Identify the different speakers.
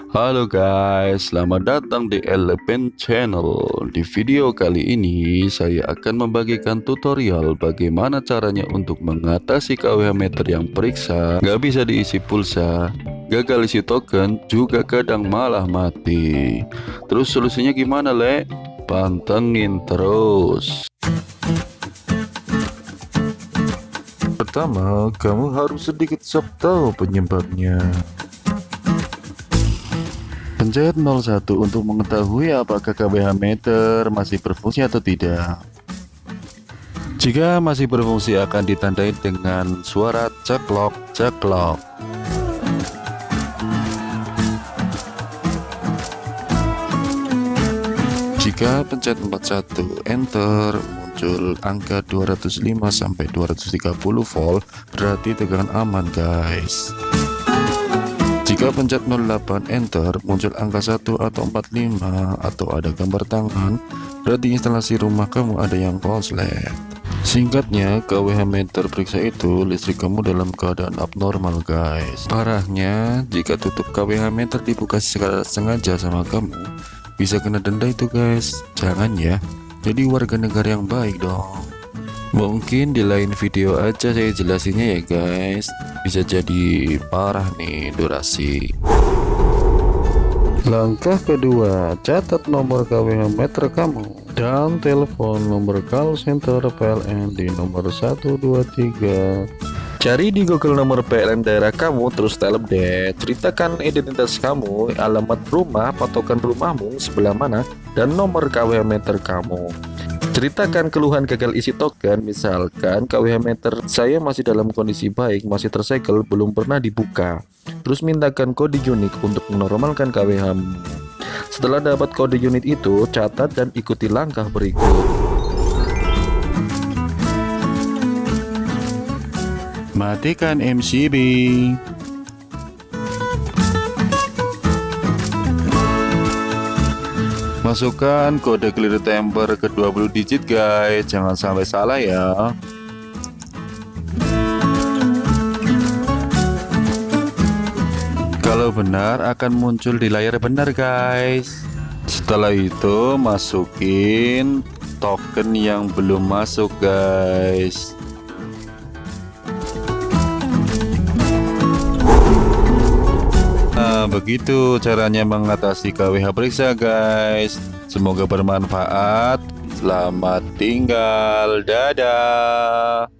Speaker 1: Halo guys, selamat datang di Eleven Channel. Di video kali ini saya akan membagikan tutorial bagaimana caranya untuk mengatasi KWH meter yang periksa, nggak bisa diisi pulsa, gagal isi token, juga kadang malah mati. Terus solusinya gimana, Le? Pantengin terus. Pertama, kamu harus sedikit sok tahu penyebabnya. Pencet 01 untuk mengetahui apakah KWH meter masih berfungsi atau tidak. Jika masih berfungsi akan ditandai dengan suara ceklok ceklok. Jika pencet 41 enter muncul angka 205 sampai 230 volt, berarti tegangan aman guys. Jika pencet 08 enter muncul angka 1 atau 45 atau ada gambar tangan, berarti instalasi rumah kamu ada yang konslet. Singkatnya, KWH meter periksa itu listrik kamu dalam keadaan abnormal guys. Parahnya, jika tutup KWH meter dibuka secara sengaja sama kamu, bisa kena denda itu guys. Jangan ya, jadi warga negara yang baik dong. Mungkin di lain video aja saya jelasinnya ya guys, bisa jadi parah nih durasi. Langkah kedua, catat nomor KWH meter kamu dan telepon nomor call center PLN di nomor 123. Cari di Google nomor PLN daerah kamu, terus telepon deh. Ceritakan identitas kamu, alamat rumah, patokan rumahmu sebelah mana, dan nomor KWH meter kamu. Ceritakan keluhan gagal isi token, misalkan KWH meter saya masih dalam kondisi baik, masih tersegel, belum pernah dibuka. Terus mintakan kode unik untuk menormalkan KWH. Setelah dapat kode unit itu, catat dan ikuti langkah berikut. Matikan MCB. Masukkan kode clear temper ke 20 digit guys, jangan sampai salah ya. Kalau benar akan muncul di layar benar guys. Setelah itu masukin token yang belum masuk guys. Nah, begitu caranya mengatasi KWH periksa guys. Semoga bermanfaat. Selamat tinggal. Dadah.